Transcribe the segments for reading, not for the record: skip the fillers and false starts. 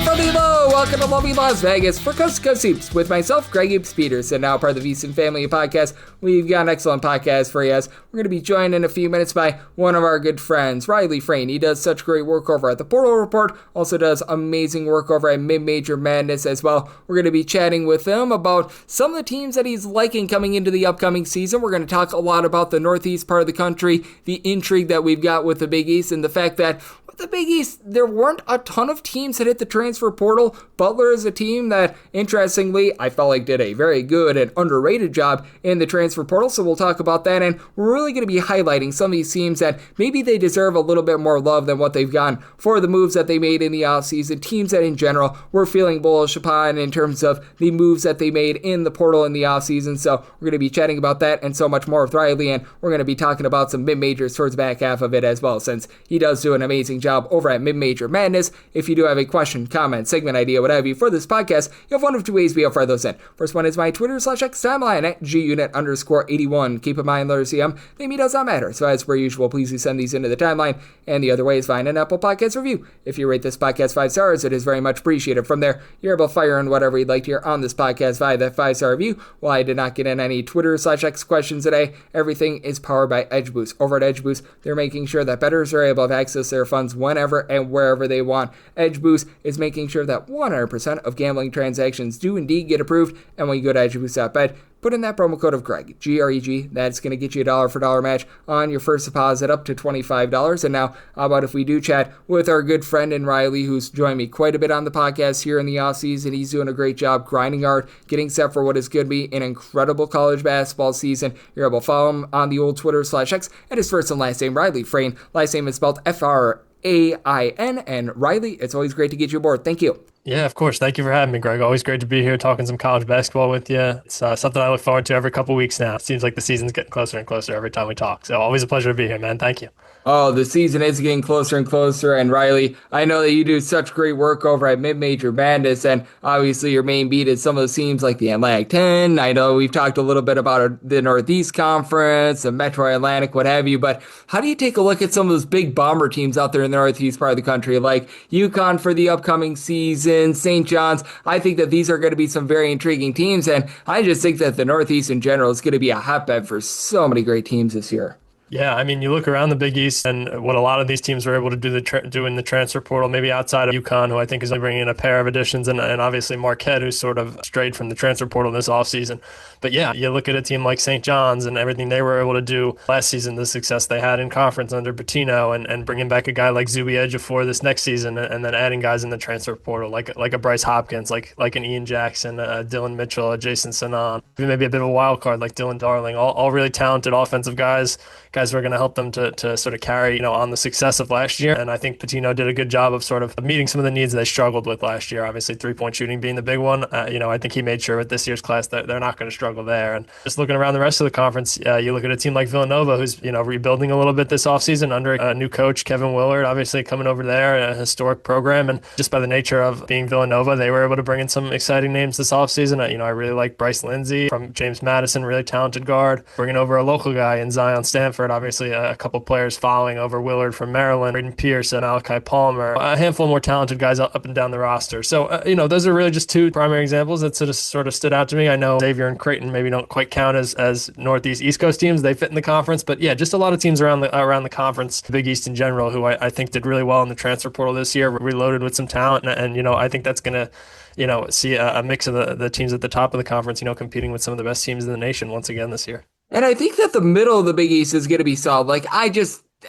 from the low, welcome to lovely Las Vegas for Coast to Coast Hoops with myself, Greg Hoops Peterson, now part of the VSiN family of podcasts. We've got an excellent podcast for you as we're going to be joined in a few minutes by one of our good friends, Riley Frain. He does such great work over at the Portal Report, also does amazing work over at Mid-Major Madness as well. We're going to be chatting with him about some of the teams that he's liking coming into the upcoming season. We're going to talk a lot about the Northeast part of the country, the intrigue that we've got with the Big East, and the fact that the Big East, there weren't a ton of teams that hit the transfer portal. Butler is a team that, interestingly, I felt like did a very good and underrated job in the transfer portal, so we'll talk about that, and we're really going to be highlighting some of these teams that maybe they deserve a little bit more love than what they've gotten for the moves that they made in the offseason, teams that in general we're feeling bullish upon in terms of the moves that they made in the portal in the offseason, so we're going to be chatting about that and so much more with Riley, and we're going to be talking about some mid-majors towards the back half of it as well, since he does do an amazing job over at Mid-Major Madness. If you do have a question, comment, segment idea, what have you for this podcast, you have one of two ways we fire those in. First one is my Twitter/X timeline at gunit_81. Keep in mind, letters CM, name does not matter. So as per usual, please do send these into the timeline. And the other way is find an Apple Podcast review. If you rate this podcast 5 stars, it is very much appreciated. From there, you're able to fire in whatever you'd like to hear on this podcast via that 5-star review. While I did not get in any Twitter/X questions today, everything is powered by EdgeBoost. Over at EdgeBoost, they're making sure that bettors are able to access their funds whenever and wherever they want. EdgeBoost is making sure that 100% of gambling transactions do indeed get approved, and when you go to edgeboost.bet, put in that promo code of Greg, G-R-E-G, that's going to get you a dollar-for-dollar match on your first deposit up to $25. And now, how about if we do chat with our good friend and Riley, who's joined me quite a bit on the podcast here in the offseason. He's doing a great job grinding hard, getting set for what is going to be an incredible college basketball season. You're able to follow him on the old Twitter/X, and his first and last name, Riley Frain. Last name is spelled F-R-A-I-N, and Riley, it's always great to get you aboard. Thank you. Yeah, of course. Thank you for having me, Greg. Always great to be here talking some college basketball with you. It's something I look forward to every couple weeks now. It seems like the season's getting closer and closer every time we talk. So always a pleasure to be here, man. Thank you. Oh, the season is getting closer and closer, and Riley, I know that you do such great work over at Mid-Major Madness, and obviously your main beat is some of those teams like the Atlantic 10. I know we've talked a little bit about the Northeast Conference, the Metro Atlantic, what have you, but how do you take a look at some of those big bomber teams out there in the Northeast part of the country, like UConn for the upcoming season, St. John's? I think that these are going to be some very intriguing teams, and I just think that the Northeast in general is going to be a hotbed for so many great teams this year. Yeah, I mean, you look around the Big East and what a lot of these teams were able to do in the transfer portal, maybe outside of UConn, who I think is bringing in a pair of additions, and obviously Marquette, who's sort of strayed from the transfer portal this offseason. But yeah, you look at a team like St. John's and everything they were able to do last season, the success they had in conference under Pitino, and bringing back a guy like Zuby Ejiofor this next season, and then adding guys in the transfer portal like a Bryce Hopkins, like an Ian Jackson, Dylan Mitchell, Jason Sanan, maybe a bit of a wild card like Dylan Darling, all really talented offensive guys who are going to help them to sort of carry on the success of last year. And I think Pitino did a good job of sort of meeting some of the needs they struggled with last year. Obviously, three-point shooting being the big one. I think he made sure with this year's class that they're not going to struggle there. And just looking around the rest of the conference, you look at a team like Villanova, who's rebuilding a little bit this offseason under a new coach, Kevin Willard, obviously coming over there, a historic program. And just by the nature of being Villanova, they were able to bring in some exciting names this offseason. I really like Bryce Lindsey from James Madison, really talented guard. Bringing over a local guy in Zion Stanford, obviously a couple players following over Willard from Maryland, Braden Pierce and Malachi Palmer, a handful more talented guys up and down the roster. So, those are really just two primary examples that sort of stood out to me. I know Xavier and Creighton maybe don't quite count as Northeast East Coast teams. They fit in the conference, but yeah, just a lot of teams around the conference, the Big East in general, who I think did really well in the transfer portal this year, reloaded with some talent. And I think that's going to, see a mix of the teams at the top of the conference, competing with some of the best teams in the nation once again this year. And I think that the middle of the Big East is going to be solid. Like,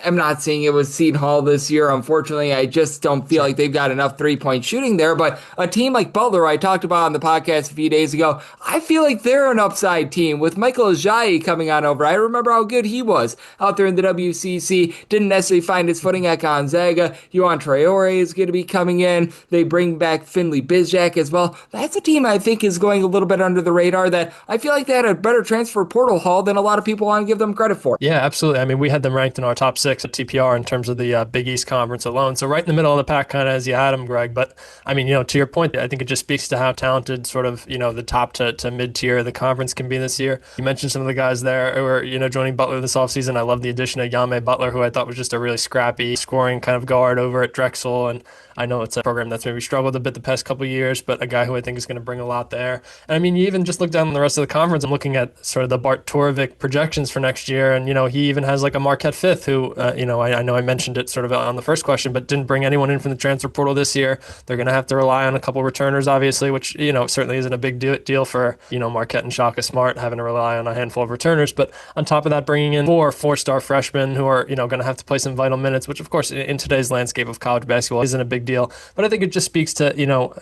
I'm not seeing it with Seton Hall this year. Unfortunately, I just don't feel like they've got enough three-point shooting there. But a team like Butler, I talked about on the podcast a few days ago, I feel like they're an upside team with Michael Ajayi coming on over. I remember how good he was out there in the WCC. Didn't necessarily find his footing at Gonzaga. Juan Traore is going to be coming in. They bring back Finley Bizjack as well. That's a team I think is going a little bit under the radar that I feel like they had a better transfer portal haul than a lot of people want to give them credit for. Yeah, absolutely. I mean, we had them ranked in our top 6 at TPR in terms of the Big East Conference alone. So right in the middle of the pack, kind of as you had them, Greg. But I mean, to your point, I think it just speaks to how talented sort of, the top to mid-tier of the conference can be this year. You mentioned some of the guys there who are, joining Butler this offseason. I love the addition of Yame Butler, who I thought was just a really scrappy scoring kind of guard over at Drexel. And I know it's a program that's maybe struggled a bit the past couple of years, but a guy who I think is going to bring a lot there. And I mean, you even just look down the rest of the conference. I'm looking at sort of the Bart Torvik projections for next year. And, he even has like a Marquette fifth who, I know I mentioned it sort of on the first question, but didn't bring anyone in from the transfer portal this year. They're going to have to rely on a couple returners, obviously, which, certainly isn't a big deal for, Marquette and Shaka Smart having to rely on a handful of returners. But on top of that, bringing in four-star freshmen who are, going to have to play some vital minutes, which, of course, in today's landscape of college basketball isn't a big deal. But I think it just speaks to,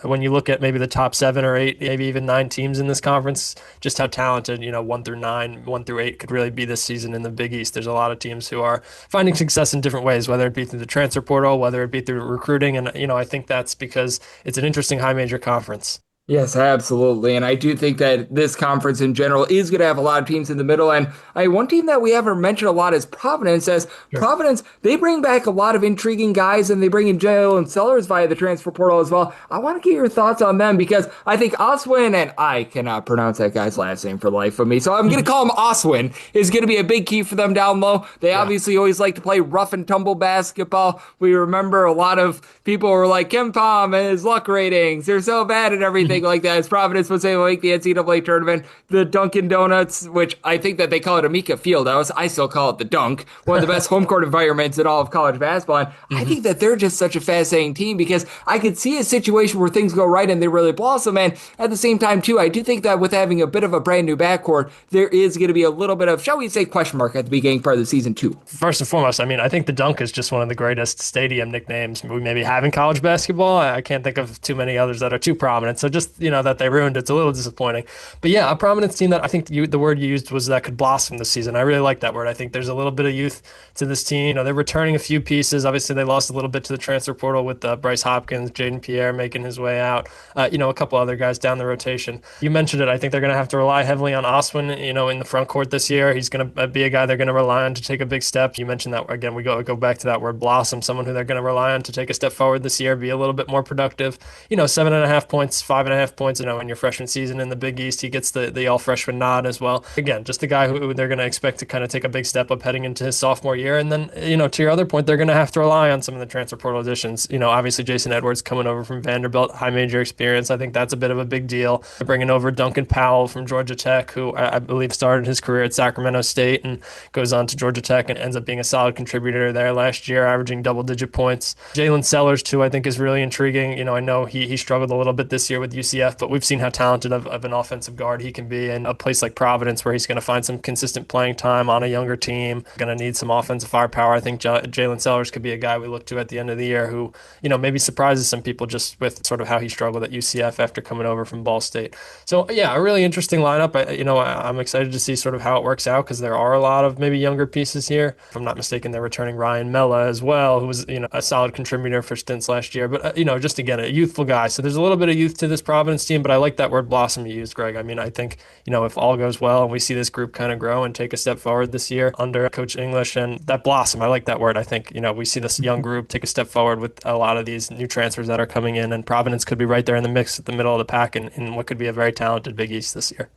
when you look at maybe the top 7 or 8, maybe even 9 teams in this conference, just how talented, 1 through 9, 1 through 8 could really be this season in the Big East. There's a lot of teams who are finding success in different ways, whether it be through the transfer portal, whether it be through recruiting. And, I think that's because it's an interesting high major conference. Yes, absolutely. And I do think that this conference in general is going to have a lot of teams in the middle. And one team that we haven't mentioned a lot is Providence. As sure. Providence, they bring back a lot of intriguing guys, and they bring in Jalen Sellers via the transfer portal as well. I want to get your thoughts on them because I think Oswin, and I cannot pronounce that guy's last name for the life of me, so I'm going to call him Oswin, is going to be a big key for them down low. They obviously always like to play rough and tumble basketball. We remember a lot of people were like, Ken Pom and his luck ratings, they're so bad and everything like that. As Providence was able to make the NCAA tournament, the Dunkin' Donuts, which I think that they call it Amica Fieldhouse, I still call it the Dunk, one of the best home court environments in all of college basketball. And I think that they're just such a fascinating team because I could see a situation where things go right and they really blossom. And at the same time, too, I do think that with having a bit of a brand new backcourt, there is going to be a little bit of, shall we say, question mark at the beginning part of the season, too. First and foremost, I mean, I think the Dunk is just one of the greatest stadium nicknames we maybe have in college basketball. I can't think of too many others that are too prominent. So just, that they ruined it's a little disappointing. But yeah, a Providence team that I think the word you used was that could blossom this season. I really like that word. I think there's a little bit of youth to this team. They're returning a few pieces. Obviously, they lost a little bit to the transfer portal with Bryce Hopkins, Jaden Pierre making his way out, a couple other guys down the rotation. You mentioned it. I think they're going to have to rely heavily on Oswin, in the front court this year. He's going to be a guy they're going to rely on to take a big step. You mentioned that, again, we go back to that word blossom, someone who they're going to rely on to take a step forward this year, be a little bit more productive. 7.5 points, 5.5 points, in your freshman season in the Big East. He gets the all-freshman nod as well. Again, just a guy who they're going to expect to kind of take a big step up heading into his sophomore year. And then, to your other point, they're going to have to rely on some of the transfer portal additions. Obviously Jason Edwards coming over from Vanderbilt, high major experience. I think that's a bit of a big deal. They're bringing over Duncan Powell from Georgia Tech, who I believe started his career at Sacramento State and goes on to Georgia Tech and ends up being a solid contributor there last year, averaging double-digit points. Jalen Sellers, too, I think is really intriguing. I know he struggled a little bit this year with UCF, but we've seen how talented of an offensive guard he can be in a place like Providence where he's going to find some consistent playing time on a younger team, going to need some offensive firepower. I think Jalen Sellers could be a guy we look to at the end of the year who, maybe surprises some people just with sort of how he struggled at UCF after coming over from Ball State. So yeah, a really interesting lineup. I'm excited to see sort of how it works out because there are a lot of maybe younger pieces here. If I'm not mistaken, they're returning Ryan Mella as well, who was, a solid contributor for stints last year, but just again, a youthful guy. So there's a little bit of youth to this Providence team, but I like that word blossom you used, Greg. I mean, I think, if all goes well and we see this group kind of grow and take a step forward this year under Coach English and that blossom, I like that word. I think, we see this young group take a step forward with a lot of these new transfers that are coming in, and Providence could be right there in the mix at the middle of the pack in what could be a very talented Big East this year.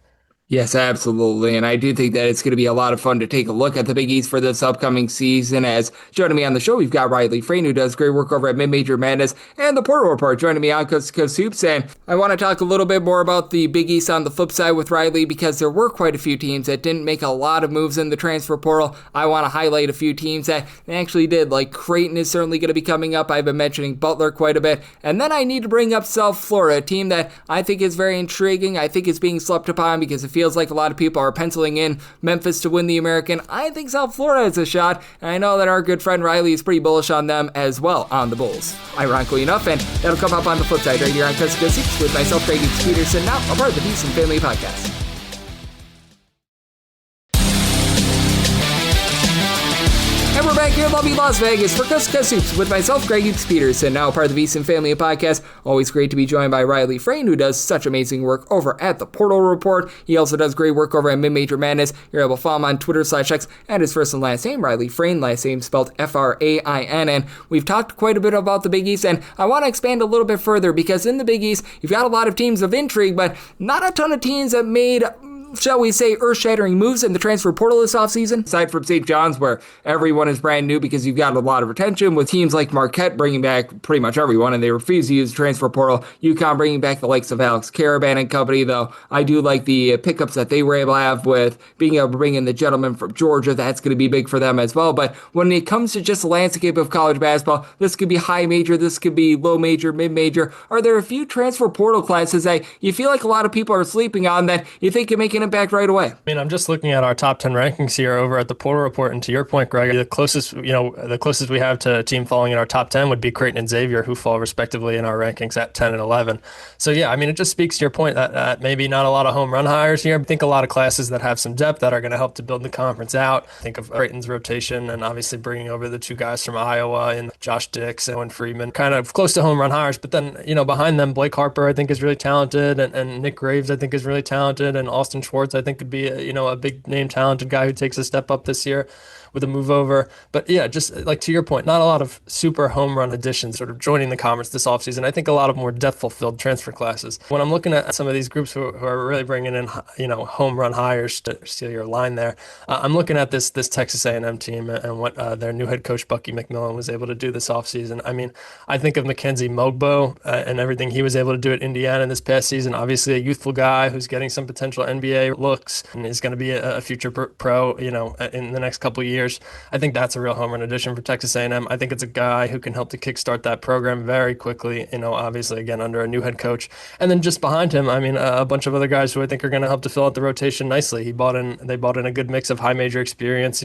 Yes, absolutely. And I do think that it's going to be a lot of fun to take a look at the Big East for this upcoming season. As joining me on the show, we've got Riley Frain, who does great work over at Mid-Major Madness, and the Portal Report joining me on Coast to Coast Hoops. And I want to talk a little bit more about the Big East on the flip side with Riley, because there were quite a few teams that didn't make a lot of moves in the transfer portal. I want to highlight a few teams that actually did, like Creighton is certainly going to be coming up. I've been mentioning Butler quite a bit. And then I need to bring up South Florida, a team that I think is very intriguing. I think is being slept upon because it feels like a lot of people are penciling in Memphis to win the American. I think South Florida is a shot, and I know that our good friend Riley is pretty bullish on them as well on the Bulls. Ironically enough, and that'll come up on the flip side right here on Coast to Coast Hoops with myself, Greg Peterson, now a part of the Beast and Family Podcast. And we're back here on lovely Las Vegas for Coast to Coast Hoops with myself, Greg Hoops Peterson, now part of the VSiN Family Podcast. Always great to be joined by Riley Frain, who does such amazing work over at the Portal Report. He also does great work over at Mid-Major Madness. You're able to follow him on Twitter/X at his first and last name, Riley Frain, last name spelled Frain. And we've talked quite a bit about the Big East, and I want to expand a little bit further because in the Big East, you've got a lot of teams of intrigue, but not a ton of teams that made, shall we say, earth-shattering moves in the transfer portal this offseason, aside from St. John's, where everyone is brand new because you've got a lot of retention, with teams like Marquette bringing back pretty much everyone, and they refuse to use the transfer portal. UConn bringing back the likes of Alex Caravan and company, though I do like the pickups that they were able to have with being able to bring in the gentleman from Georgia. That's going to be big for them as well. But when it comes to just the landscape of college basketball, this could be high major, this could be low major, mid-major. Are there a few transfer portal classes that you feel like a lot of people are sleeping on that you think can make an impact right away? I mean, I'm just looking at our top 10 rankings here over at the Portal Report, and to your point, Greg, the closest we have to a team falling in our top 10 would be Creighton and Xavier, who fall respectively in our rankings at 10 and 11. So yeah, I mean, it just speaks to your point that maybe not a lot of home run hires here. I think a lot of classes that have some depth that are going to help to build the conference out. Think of Creighton's rotation and obviously bringing over the two guys from Iowa and Josh Dix and Owen Freeman, kind of close to home run hires. But then, behind them, Blake Harper, I think, is really talented, and Nick Graves, I think, is really talented, and Austin Schwartz, I think, could be a big name talented guy who takes a step up this year with a move over. But yeah, just like to your point, not a lot of super home run additions sort of joining the conference this offseason. I think a lot of more depth fulfilled transfer classes. When I'm looking at some of these groups who are really bringing in, home run hires, to steal your line there, I'm looking at this Texas A&M team and what their new head coach, Bucky McMillan, was able to do this offseason. I mean, I think of Mackenzie Mogbo and everything he was able to do at Indiana this past season. Obviously a youthful guy who's getting some potential NBA looks and is going to be a future pro, in the next couple of years. I think that's a real home run addition for Texas A&M. I think it's a guy who can help to kickstart that program very quickly, obviously, again, under a new head coach. And then just behind him, I mean, a bunch of other guys who I think are going to help to fill out the rotation nicely. They bought in a good mix of high major experience,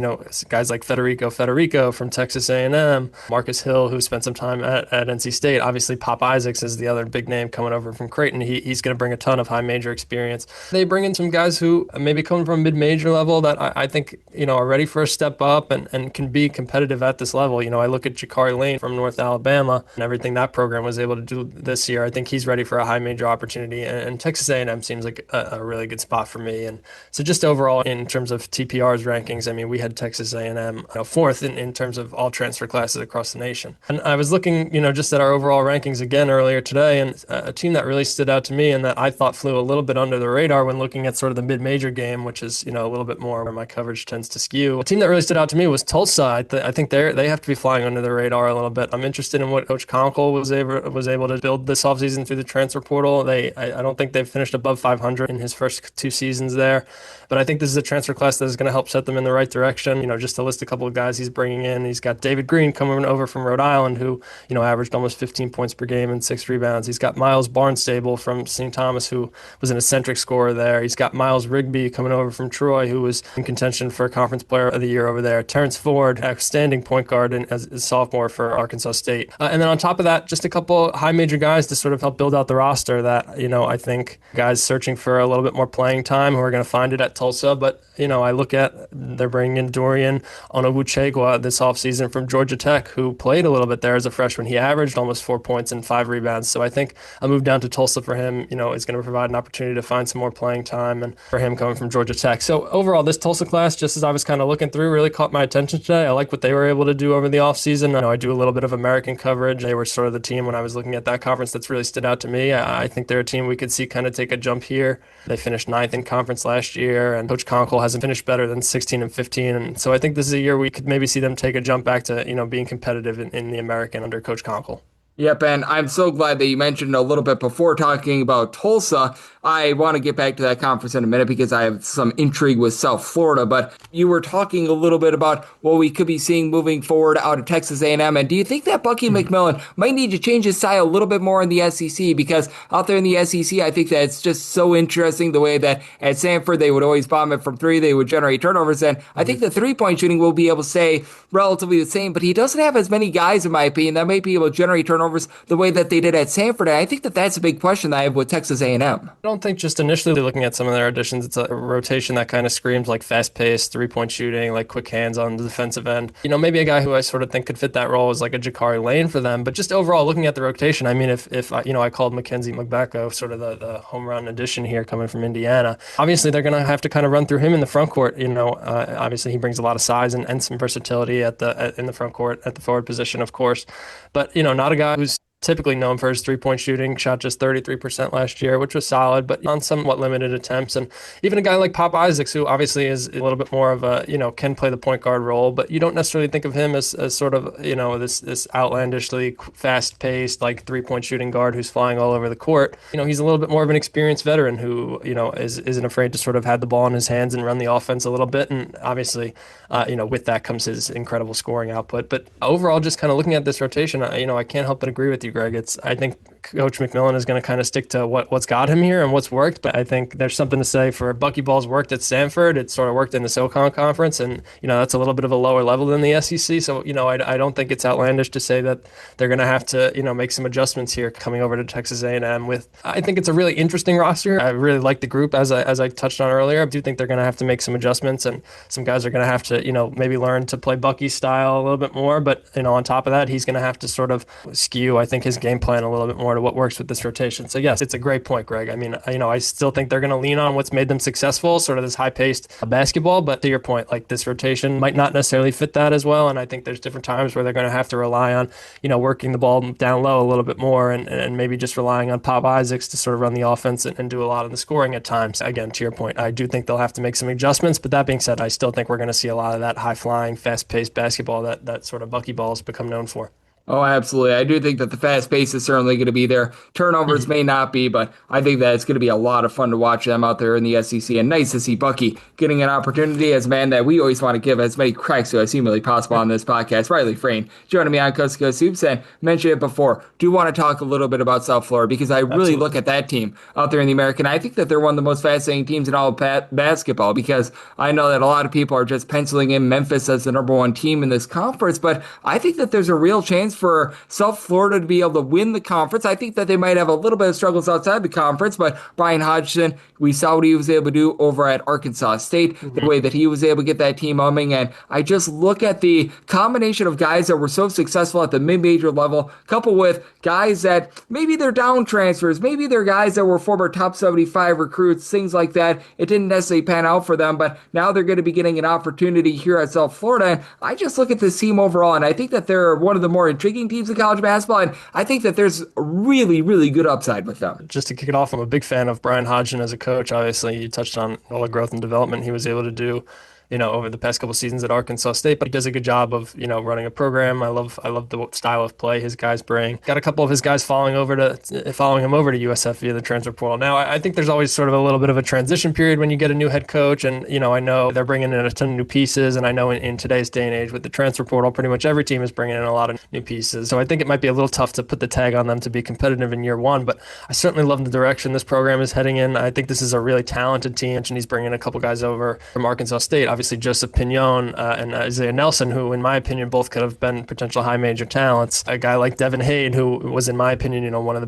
guys like Federico from Texas A&M, Marcus Hill, who spent some time at NC State. Obviously, Pop Isaacs is the other big name coming over from Creighton. He's going to bring a ton of high major experience. They bring in some guys who maybe come from mid-major level that I think, are ready for a step up and can be competitive at this level. I look at Jakari Lane from North Alabama and everything that program was able to do this year. I think he's ready for a high major opportunity, and Texas A&M seems like a really good spot for me. And so just overall, in terms of TPR's rankings, I mean, we had Texas A&M fourth in terms of all transfer classes across the nation. And I was looking, just at our overall rankings again earlier today, and a team that really stood out to me and that I thought flew a little bit under the radar when looking at sort of the mid-major game, which is, a little bit more where my coverage tends to skew. A team that really stood out to me was Tulsa. I think they have to be flying under the radar a little bit. I'm interested in what Coach Conkle was able to build this offseason through the transfer portal. I don't think they've finished above 500 in his first two seasons there, but I think this is a transfer class that is going to help set them in the right direction. Just to list a couple of guys he's bringing in, he's got David Green coming over from Rhode Island, who averaged almost 15 points per game and 6 rebounds. He's got Miles Barnstable from St. Thomas, who was an eccentric scorer there. He's got Miles Rigby coming over from Troy, who was in contention for Conference Player of the Year over there. Terrence Ford, outstanding point guard as a sophomore for Arkansas State. And then on top of that, just a couple high major guys to sort of help build out the roster that, I think guys searching for a little bit more playing time who are going to find it at Tulsa. But, I look at they're bringing in Dorian Onowuchegwa this offseason from Georgia Tech, who played a little bit there as a freshman. He averaged almost 4 points and 5 rebounds. So I think a move down to Tulsa for him, is going to provide an opportunity to find some more playing time, and for him coming from Georgia Tech. So overall, this Tulsa class, just as I was kind of looking through, really caught my attention today. I like what they were able to do over the offseason. I do a little bit of American coverage. They were sort of the team when I was looking at that conference that's really stood out to me. I think they're a team we could see kind of take a jump here. They finished 9th in conference last year, and Coach Conkle hasn't finished better than 16 and 15. And so I think this is a year we could maybe see them take a jump back to, being competitive in the American under Coach Conkle. Yep, and I'm so glad that you mentioned a little bit before talking about Tulsa. I want to get back to that conference in a minute because I have some intrigue with South Florida, but you were talking a little bit about what we could be seeing moving forward out of Texas A&M, and do you think that Bucky McMillan might need to change his style a little bit more in the SEC? Because out there in the SEC, I think that it's just so interesting the way that at Sanford they would always bomb it from three, they would generate turnovers, and I think the three-point shooting will be able to stay relatively the same, but he doesn't have as many guys, in my opinion, that might be able to generate turnovers turnovers the way that they did at Sanford. And I think that that's a big question that I have with Texas A&M. I don't think just initially looking at some of their additions, it's a rotation that kind of screams like fast-paced, three-point shooting, like quick hands on the defensive end. Maybe a guy who I sort of think could fit that role is like a Jakari Lane for them. But just overall, looking at the rotation, I mean, if I called Mackenzie Mgbeko sort of the home run addition here coming from Indiana, obviously they're going to have to kind of run through him in the front court. Obviously he brings a lot of size and some versatility in the front court at the forward position, of course. But not a guy who's typically known for his three-point shooting, shot just 33% last year, which was solid, but on somewhat limited attempts. And even a guy like Pop Isaacs, who obviously is a little bit more of a, can play the point guard role, but you don't necessarily think of him as sort of, this outlandishly fast-paced, like three-point shooting guard who's flying all over the court. He's a little bit more of an experienced veteran who, isn't afraid to sort of have the ball in his hands and run the offense a little bit. And obviously, with that comes his incredible scoring output. But overall, just kind of looking at this rotation, I can't help but agree with you, Greg. I think Coach McMillan is going to kind of stick to what's got him here and what's worked. But I think there's something to say for Buckyball's worked at Stanford. It sort of worked in the SoCon Conference, and that's a little bit of a lower level than the SEC. So I don't think it's outlandish to say that they're going to have to make some adjustments here coming over to Texas A&M. I think it's a really interesting roster. I really like the group as I touched on earlier. I do think they're going to have to make some adjustments, and some guys are going to have to maybe learn to play Bucky style a little bit more. But on top of that, he's going to have to sort of skew, I think, his game plan a little bit more to what works with this rotation. So yes, it's a great point, Greg. I mean, I still think they're going to lean on what's made them successful, sort of this high-paced basketball. But to your point, like this rotation might not necessarily fit that as well. And I think there's different times where they're going to have to rely on, working the ball down low a little bit more, and maybe just relying on Pop Isaacs to sort of run the offense and do a lot of the scoring at times. Again, to your point, I do think they'll have to make some adjustments. But that being said, I still think we're going to see a lot of that high-flying, fast-paced basketball that sort of Buckyball has become known for. Oh, absolutely. I do think that the fast pace is certainly going to be there. Turnovers may not be, but I think that it's going to be a lot of fun to watch them out there in the SEC. And nice to see Bucky getting an opportunity as a man that we always want to give as many cracks to as humanly possible on this podcast. Riley Frain joining me on Coast to Coast Hoops, and mentioned it before. Do want to talk a little bit about South Florida because I really look at that team out there in the American. I think that they're one of the most fascinating teams in all of basketball because I know that a lot of people are just penciling in Memphis as the number one team in this conference, but I think that there's a real chance for South Florida to be able to win the conference. I think that they might have a little bit of struggles outside the conference, but Brian Hodgson, we saw what he was able to do over at Arkansas State, the way that he was able to get that team humming. And I just look at the combination of guys that were so successful at the mid-major level, coupled with guys that maybe they're down transfers, maybe they're guys that were former top 75 recruits, things like that. It didn't necessarily pan out for them, but now they're going to be getting an opportunity here at South Florida. And I just look at this team overall, and I think that they're one of the more intriguing teams in college basketball, and I think that there's really, really good upside with them. Just to kick it off, I'm a big fan of Brian Hodgson as a coach. Obviously, you touched on all the growth and development he was able to do over the past couple seasons at Arkansas State, but he does a good job of, running a program. I love the style of play his guys bring. Got a couple of his guys following him over to USF via the transfer portal. Now, I think there's always sort of a little bit of a transition period when you get a new head coach, and, I know they're bringing in a ton of new pieces, and I know in today's day and age with the transfer portal, pretty much every team is bringing in a lot of new pieces. So I think it might be a little tough to put the tag on them to be competitive in year one, but I certainly love the direction this program is heading in. I think this is a really talented team, and he's bringing a couple guys over from Arkansas State. Obviously, Joseph Pignon and Isaiah Nelson, who, in my opinion, both could have been potential high major talents. A guy like Devin Hade, who was, in my opinion, one of the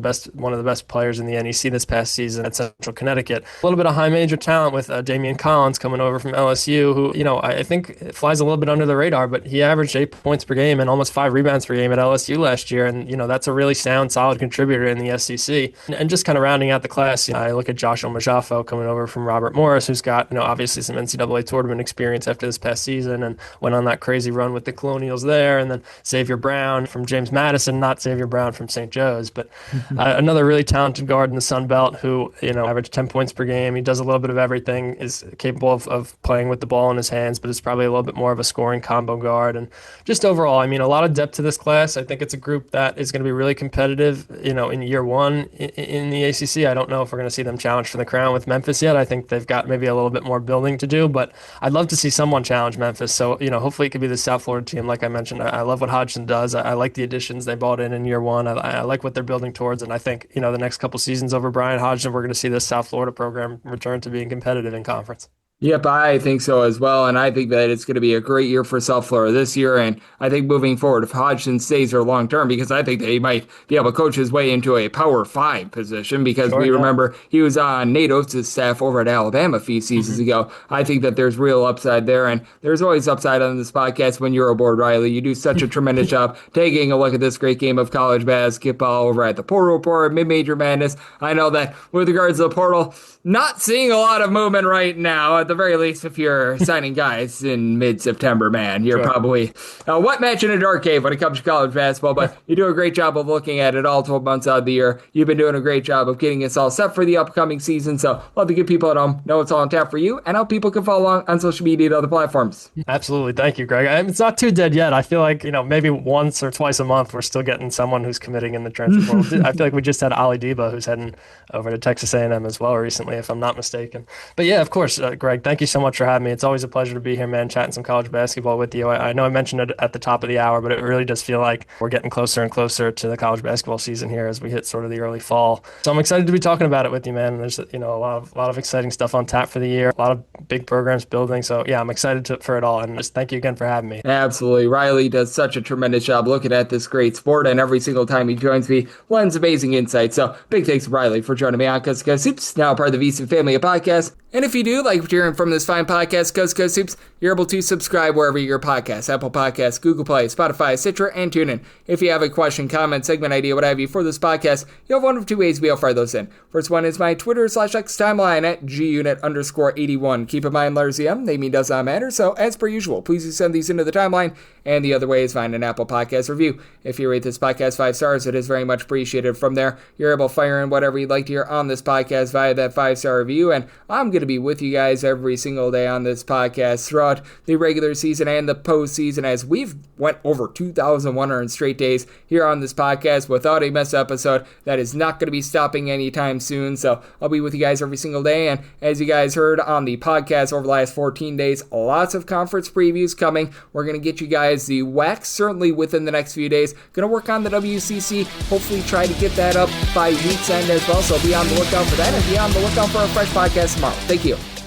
best players in the NEC this past season at Central Connecticut. A little bit of high major talent with Damian Collins coming over from LSU, who, I think flies a little bit under the radar, but he averaged 8 points per game and almost 5 rebounds per game at LSU last year, and that's a really sound, solid contributor in the SEC. And just kind of rounding out the class, I look at Joshua Majafo coming over from Robert Morris, who's got obviously some NCAA tournament experience after this past season and went on that crazy run with the Colonials there. And then Xavier Brown from James Madison, not Xavier Brown from St. Joe's, but another really talented guard in the Sun Belt who, averaged 10 points per game. He does a little bit of everything, is capable of playing with the ball in his hands, but is probably a little bit more of a scoring combo guard. And just overall, a lot of depth to this class. I think it's a group that is going to be really competitive, in year one in the ACC. I don't know if we're going to see them challenge for the crown with Memphis yet. I think they've got maybe a little bit more building to do, but I'd love to see someone challenge Memphis. So, hopefully it could be the South Florida team. Like I mentioned, I love what Hodgson does. I like the additions they bought in year one. I like what they're building towards. And I think, the next couple seasons over Brian Hodgson, we're going to see this South Florida program return to being competitive in conference. Yep, I think so as well. And I think that it's going to be a great year for South Florida this year. And I think moving forward, if Hodgson stays there long term, because I think that he might be able to coach his way into a Power Five position, because Sure, we yeah. remember he was on Nate Oates' staff over at Alabama a few seasons Hmm. ago. I think that there's real upside there. And there's always upside on this podcast when you're aboard, Riley. You do such a tremendous job taking a look at this great game of college basketball over at the Portal Report, Mid Major Madness. I know that with regards to the portal, not seeing a lot of movement right now. At the very least, if you're signing guys in mid-September, man, you're Sure. probably a wet match in a dark cave when it comes to college basketball. But you do a great job of looking at it all 12 months out of the year. You've been doing a great job of getting us all set for the upcoming season. So love to get people at home know it's all on tap for you and how people can follow along on social media and other platforms. Absolutely. Thank you, Greg. It's not too dead yet. I feel like, maybe once or twice a month, we're still getting someone who's committing in the transfer portal. I feel like we just had Ali Deba, who's heading over to Texas A&M as well recently, if I'm not mistaken. But yeah, of course, Greg, thank you so much for having me. It's always a pleasure to be here, man, chatting some college basketball with you. I know I mentioned it at the top of the hour, but it really does feel like we're getting closer and closer to the college basketball season here as we hit sort of the early fall. So I'm excited to be talking about it with you, man. There's, a lot of exciting stuff on tap for the year, a lot of big programs building. So yeah, I'm excited for it all. And just thank you again for having me. Absolutely. Riley does such a tremendous job looking at this great sport, and every single time he joins me, lends amazing insight. So big thanks to Riley for joining me on Coast to Coast Hoops, now part of the VSiN family of podcasts. And if you do like what you're hearing from this fine podcast, Coast to Coast Hoops, you're able to subscribe wherever you get your podcasts, Apple Podcasts, Google Play, Spotify, Stitcher, and TuneIn. If you have a question, comment, segment idea, what have you for this podcast, you have one of two ways to be able to fire those in. First one is my Twitter/X timeline at gunit_81. Keep in mind, letters EM, they mean does not matter. So as per usual, please do send these into the timeline. And the other way is find an Apple Podcast review. If you rate this podcast 5 stars, it is very much appreciated. From there, you're able to fire in whatever you'd like to hear on this podcast via that 5-star review. And I'm going to be with you guys every single day on this podcast throughout the regular season and the postseason, as we've went over 2,100 straight days here on this podcast without a missed episode. That is not going to be stopping anytime soon. So I'll be with you guys every single day. And as you guys heard on the podcast over the last 14 days, lots of conference previews coming. We're going to get you guys the WAC certainly within the next few days. Going to work on the WCC, hopefully try to get that up by week's end as well. So be on the lookout for that, and be on the lookout for a fresh podcast tomorrow. Thank you.